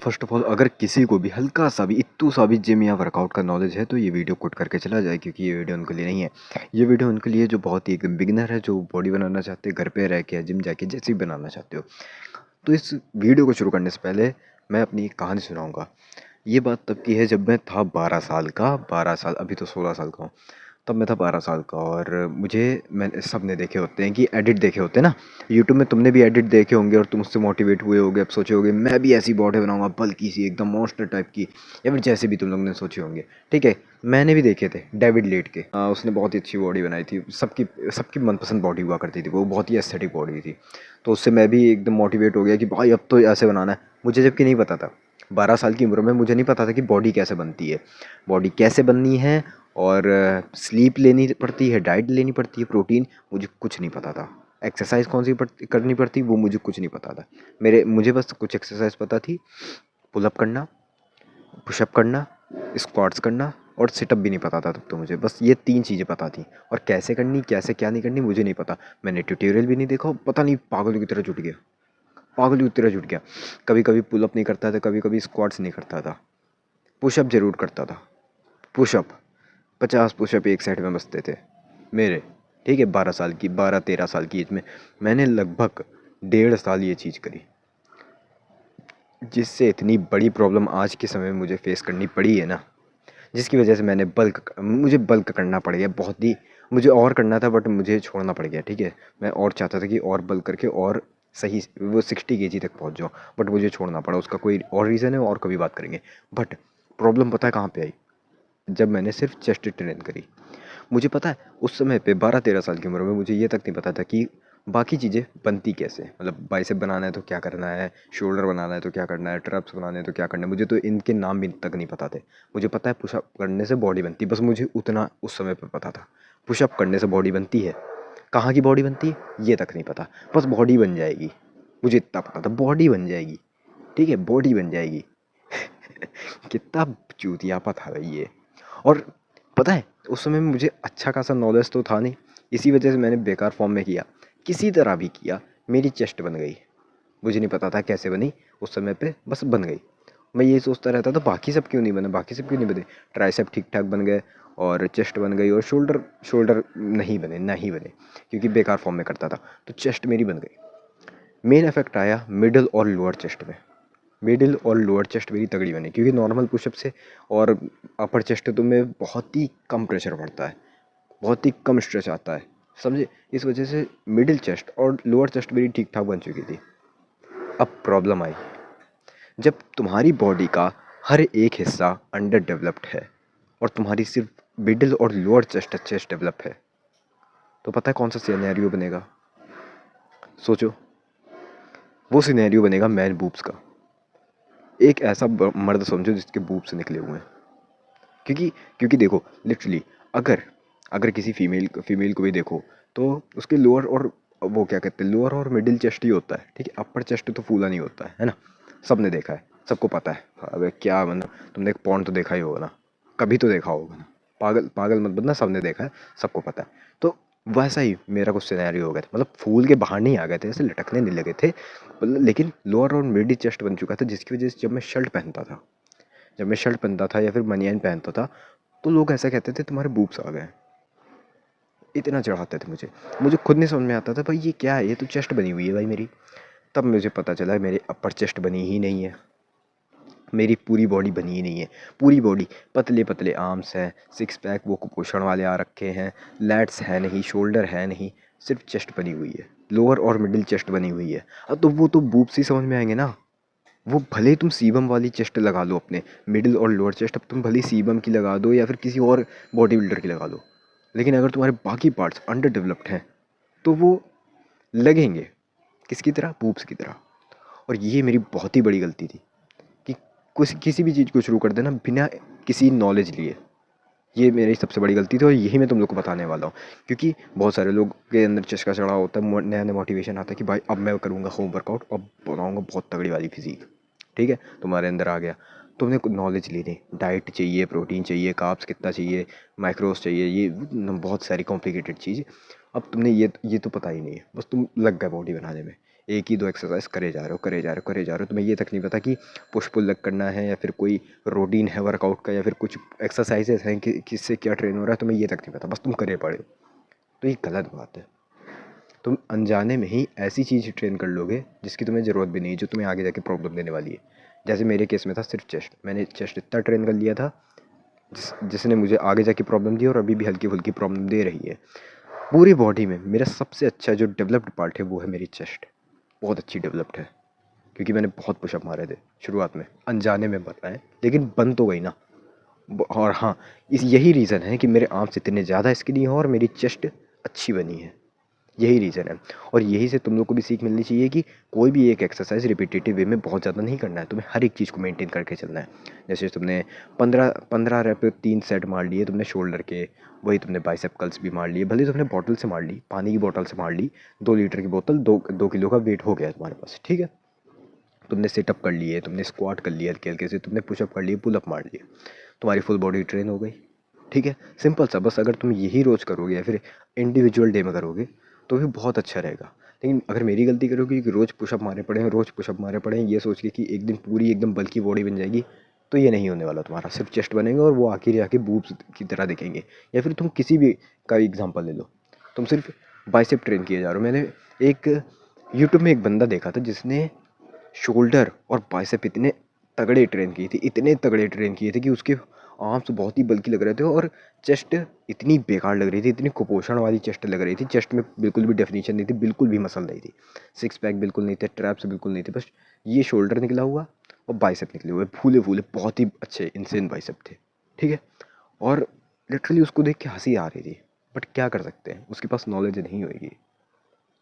First of all अगर किसी को भी हल्का सा भी इत्तू सा भी जिम या वर्कआउट का नॉलेज है तो ये वीडियो कट करके चला जाए, क्योंकि ये वीडियो उनके लिए नहीं है। ये वीडियो उनके लिए जो बहुत ही एकदम बिगिनर है, जो बॉडी बनाना चाहते हैं घर पे रह के या जिम जाके जैसे भी बनाना चाहते हो। तो इस वीडियो को शुरू करने से पहले मैं अपनी एक कहानी सुनाऊंगा। ये बात तब की है जब मैं था 12 साल का। 12 साल, अभी तो 16 साल का हूँ। तब मैं था 12 साल का और मुझे, मैंने सबने देखे होते हैं कि एडिट देखे होते हैं ना यूट्यूब में। तुमने भी एडिट देखे होंगे और तुम उससे मोटिवेट हुए होगे। अब सोचे होगे मैं भी ऐसी बॉडी बनाऊंगा, बल्कि सी एकदम मॉन्स्टर टाइप की, या फिर जैसे भी तुम लोग ने सोचे होंगे। ठीक है, मैंने भी देखे थे डेविड लेट के। उसने बहुत ही अच्छी बॉडी बनाई थी। सबकी सबकी मनपसंद बॉडी हुआ करती थी, वो बहुत ही एस्थेटिक बॉडी थी। तो उससे मैं भी एकदम मोटिवेट हो गया कि भाई अब तो ऐसे बनाना है मुझे, जबकि नहीं पता था। 12 साल की उम्र में मुझे नहीं पता था कि बॉडी कैसे बनती है, बॉडी कैसे बननी है, और स्लीप लेनी पड़ती है, डाइट लेनी पड़ती है, प्रोटीन, मुझे कुछ नहीं पता था। एक्सरसाइज कौन सी करनी पड़ती वो मुझे कुछ नहीं पता था। मुझे बस कुछ एक्सरसाइज पता थी। पुलअप करना, पुशअप करना, स्क्वाट्स करना, और सिटअप भी नहीं पता था तब तो मुझे। बस ये 3 चीज़ें पता थी, और कैसे करनी, कैसे क्या नहीं करनी मुझे नहीं पता। मैंने ट्यूटोरियल भी नहीं देखा, पता नहीं पागलों की तरह जुट गया, पागलों की तरह जुट गया। कभी कभी पुलअप नहीं करता था, कभी कभी स्क्वाट्स नहीं करता था, पुशअप जरूर करता था। पुशअप 50 पुशअप एक सेट में बसते थे मेरे। ठीक है, 12 साल की, 12-13 साल की एज में मैंने लगभग 1.5 साल ये चीज़ करी, जिससे इतनी बड़ी प्रॉब्लम आज के समय में मुझे फेस करनी पड़ी है ना, जिसकी वजह से मुझे बल्क करना पड़ गया बहुत ही। मुझे और करना था बट मुझे छोड़ना पड़ गया। ठीक है, मैं और चाहता था कि और बल्क करके और सही वो 60 kg तक पहुंच जाऊँ, बट मुझे छोड़ना पड़ा। उसका कोई और रीज़न है, और कभी बात करेंगे। बट प्रॉब्लम पता है कहाँ पे आई? जब मैंने सिर्फ चेस्ट ट्रेन करी। मुझे पता है उस समय पे 12-13 साल की उम्र में मुझे ये तक नहीं पता था कि बाकी चीज़ें बनती कैसे। मतलब बाइसेप बनाना है तो क्या करना है, शोल्डर बनाना है तो क्या करना है, ट्रैप्स बनाने हैं तो क्या करना है। मुझे तो इनके नाम भी तक नहीं पता थे। मुझे पता है पुशअप करने से बॉडी बनती है, बस मुझे उतना उस समय पे पता था। पुशअप करने से बॉडी बनती है, कहाँ की बॉडी बनती है ये तक नहीं पता, बस बॉडी बन जाएगी। मुझे इतना पता था, बॉडी बन जाएगी। ठीक है, बॉडी बन जाएगी। कितना चूतियापा था भाई ये। और पता है उस समय में मुझे अच्छा खासा नॉलेज तो था नहीं, इसी वजह से मैंने बेकार फॉर्म में किया। किसी तरह भी किया, मेरी चेस्ट बन गई। मुझे नहीं पता था कैसे बनी, उस समय पे बस बन गई। मैं यही सोचता रहता था बाकी सब क्यों नहीं बने, बाकी सब क्यों नहीं बने। ट्राइसेप ठीक ठाक बन गए, और चेस्ट बन गई, और शोल्डर शोल्डर नहीं बने क्योंकि बेकार फॉर्म में करता था। तो चेस्ट मेरी बन गई। मेन इफेक्ट आया मिडिल और लोअर चेस्ट में। मिडिल और लोअर चेस्ट मेरी तगड़ी बनी, क्योंकि नॉर्मल पुशअप से और अपर चेस्ट तो में बहुत ही कम प्रेशर पड़ता है, बहुत ही कम स्ट्रेच आता है, समझे। इस वजह से मिडिल चेस्ट और लोअर चेस्ट मेरी ठीक ठाक बन चुकी थी। अब प्रॉब्लम आई, जब तुम्हारी बॉडी का हर एक हिस्सा अंडर डेवलप्ड है और तुम्हारी सिर्फ मिडिल और लोअर चेस्ट चेस्ट डेवलप है, तो पता है कौन सा सिनेरियो बनेगा? सोचो, वो सिनेरियो बनेगा मैन बूब्स का। एक ऐसा मर्द समझो जिसके बूब से निकले हुए हैं। क्योंकि क्योंकि देखो लिटरली, अगर अगर किसी फीमेल को भी देखो तो उसके लोअर और वो क्या कहते हैं, लोअर और मिडिल चेस्ट ही होता है। ठीक है, अपर चेस्ट तो फूला नहीं होता है ना। सबने देखा है, सबको पता है। अबे क्या मतलब, तुमने एक पॉन्ड तो देखा ही होगा ना, कभी तो देखा होगा ना। पागल पागल मत बनना, सबने देखा है, सबको पता है। तो वैसा ही मेरा कुछ सिनेरियो हो गया था। मतलब फूल के बाहर नहीं आ गए थे, ऐसे लटकने नहीं लगे थे, मतलब लेकिन लोअर और मिडिल चेस्ट बन चुका था, जिसकी वजह से जब मैं शर्ट पहनता था या फिर बनियान पहनता था तो लोग ऐसा कहते थे तुम्हारे बूब्स आ गए। इतना चढ़ाते थे मुझे। मुझे खुद नहीं समझ में आता था भाई ये क्या है, ये तो चेस्ट बनी हुई है भाई मेरी। तब मुझे पता चला मेरी अपर चेस्ट बनी ही नहीं है, मेरी पूरी बॉडी बनी ही नहीं है। पूरी बॉडी, पतले पतले आर्म्स हैं, सिक्स पैक वो कुपोषण वाले आ रखे हैं, लैट्स है नहीं, शोल्डर है नहीं, सिर्फ चेस्ट बनी हुई है, लोअर और मिडिल चेस्ट बनी हुई है। अब तो वो तो बूब्स ही समझ में आएंगे ना। वो भले ही तुम सीबम वाली चेस्ट लगा लो अपने, मिडिल और लोअर चेस्ट अब तुम भले ही सीबम की लगा दो या फिर किसी और बॉडी बिल्डर की लगा लो, लेकिन अगर तुम्हारे बाकी पार्ट्स अंडर डेवलप्ड हैं तो वो लगेंगे किसकी तरह, पूप्स की तरह। और ये मेरी बहुत ही बड़ी गलती थी कि कुछ किसी भी चीज़ को शुरू कर देना बिना किसी नॉलेज लिए। ये मेरी सबसे बड़ी गलती थी, और यही मैं तुम लोग को बताने वाला हूँ। क्योंकि बहुत सारे लोग के अंदर चस्का चढ़ा होता है, नया नया मोटिवेशन आता है कि भाई अब मैं करूँगा होम वर्कआउट, अब बनाऊँगा बहुत तगड़ी वाली फिजीक। ठीक है, तुम्हारे अंदर आ गया, तुमने कुछ नॉलेज ली नहीं। डाइट चाहिए, प्रोटीन चाहिए, कार्ब्स कितना चाहिए, माइक्रोस चाहिए, ये बहुत सारी कॉम्प्लिकेटेड चीज़। अब तुमने ये तो पता ही नहीं है, बस तुम लग गए बॉडी बनाने में। एक ही 2 एक्सरसाइज करे जा रहे हो, करे जा रहे हो, करे जा रहे हो। तुम्हें ये तक नहीं पता कि पुश पुल लेग करना है या फिर कोई रूटीन है वर्कआउट का या फिर कुछ एक्सरसाइजेस हैं कि किससे क्या ट्रेन हो रहा है, तुम्हें ये तक नहीं पता, बस तुम करे पड़े हो। तो ये गलत बात है। तुम अनजाने में ही ऐसी चीज़ ट्रेन कर लोगे जिसकी तुम्हें ज़रूरत भी नहीं है, जो तुम्हें आगे जाके प्रॉब्लम देने वाली है। जैसे मेरे केस में था सिर्फ चेस्ट, मैंने चेस्ट इतना ट्रेन कर लिया था जिसने मुझे आगे जाके प्रॉब्लम दी और अभी भी हल्की फुल्की प्रॉब्लम दे रही है। पूरी बॉडी में मेरा सबसे अच्छा जो डेवलप्ड पार्ट है वो है मेरी चेस्ट, बहुत अच्छी डेवलप्ड है, क्योंकि मैंने बहुत पुशअप मारे थे शुरुआत में, अनजाने में बनना है लेकिन बन तो गई ना। और हाँ, इस यही रीज़न है कि मेरे आर्म्स इतने ज़्यादा स्किनी हैं और मेरी चेस्ट अच्छी बनी है, यही रीज़न है। और यही से तुम लोग को भी सीख मिलनी चाहिए कि कोई भी एक एक्सरसाइज रिपीटेटिव वे में बहुत ज़्यादा नहीं करना है, तुम्हें हर एक चीज़ को मेंटेन करके चलना है। जैसे तुमने 15 रैप 3 सेट मार लिए तुमने शोल्डर के, वही तुमने बाइसेप कर्ल्स भी मार लिए, भले तुमने बॉटल से मार ली, पानी की बॉटल से मार ली, 2 लीटर की बोतल, 2 किलो का वेट हो गया तुम्हारे पास, ठीक है। तुमने सिटअप कर लिए, तुमने स्क्वाट कर लिया हल्के हल्के से, तुमने पुशअप कर लिए, पुलअप मार लिए, तुम्हारी फुल बॉडी ट्रेन हो गई, ठीक है। सिंपल सा, बस अगर तुम यही रोज़ करोगे या फिर इंडिविजुअल डे में करोगे तो भी बहुत अच्छा रहेगा। लेकिन अगर मेरी गलती करोगे कि रोज़ पुशअप मारे पड़े हैं, रोज़ पुशअप मारे पड़े हैं, ये सोच के कि एक दिन पूरी एकदम बल्की बॉडी बन जाएगी, तो ये नहीं होने वाला तुम्हारा। सिर्फ चेस्ट बनेगा और वो आखिर आके बूब्स की तरह दिखेंगे। या फिर तुम किसी भी का एग्जांपल ले लो, तुम सिर्फ बाइसेप ट्रेन किए जा रहे हो। मैंने एक यूट्यूब में एक बंदा देखा था जिसने शोल्डर और बाइसेप इतने तगड़े ट्रेन किए थे, इतने तगड़े ट्रेन किए थे कि उसके आर्म्स बहुत ही बल्कि लग रहे थे और चेस्ट इतनी बेकार लग रही थी, इतनी कुपोषण वाली चेस्ट लग रही थी। चेस्ट में बिल्कुल भी डेफिनेशन नहीं थी, बिल्कुल भी मसल नहीं थी, सिक्स पैक बिल्कुल नहीं थे, ट्रैप्स बिल्कुल नहीं थे, बस ये शोल्डर निकला हुआ और बाइसेप निकले हुए, फूले फूले बहुत ही अच्छे इंसेन बाइसेप थे, ठीक है। और लिटरली उसको देख के हंसी आ रही थी, बट क्या कर सकते हैं, उसके पास नॉलेज नहीं होगी।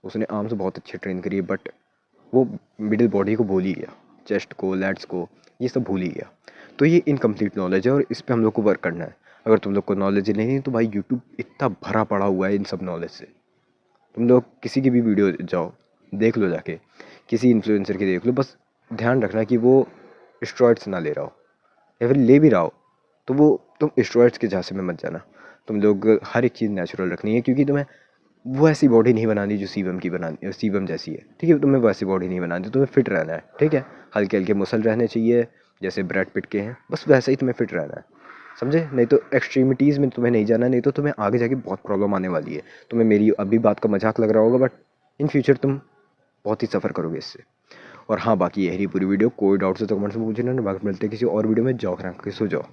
उसने आर्म्स बहुत अच्छे ट्रेन करी बट वो मिडिल बॉडी को भूल ही गया, चेस्ट को, लैट्स को, ये सब भूल ही गया। तो ये इनकम्प्लीट नॉलेज है और इस पे हम लोग को वर्क करना है। अगर तुम लोग को नॉलेज नहीं है तो भाई यूट्यूब इतना भरा पड़ा हुआ है इन सब नॉलेज से। तुम लोग किसी की भी वीडियो जाओ, देख लो जाके, किसी इन्फ्लुएंसर की देख लो, बस ध्यान रखना कि वो स्टेरॉइड्स ना ले रहा हो, या फिर ले भी रहा हो तो वो तुम स्टेरॉइड्स के झांसे में मत जाना। तुम लोग हर एक चीज़ नेचुरल रखनी है, क्योंकि तुम्हें वो ऐसी बॉडी नहीं बनानी जो सीबम की बनानी, सीबम जैसी है, ठीक है। तुम्हें वैसी बॉडी नहीं बनानी, तुम्हें फिट रहना है, ठीक है। हल्के हल्के मसल रहने चाहिए जैसे ब्रैड पिट के हैं, बस वैसे ही तुम्हें फिट रहना है, समझे। नहीं तो एक्सट्रीमिटीज़ में तुम्हें नहीं जाना, नहीं तो तुम्हें आगे जाके बहुत प्रॉब्लम आने वाली है। तुम्हें मेरी अभी बात का मजाक लग रहा होगा बट इन फ्यूचर तुम बहुत ही सफ़र करोगे इससे। और हाँ, बाकी यही पूरी वीडियो, कोई डाउट्स है तो कमेंट्स में पूछना, बाकी मिलते हैं किसी और वीडियो में। जाओ खराब के सो जाओ।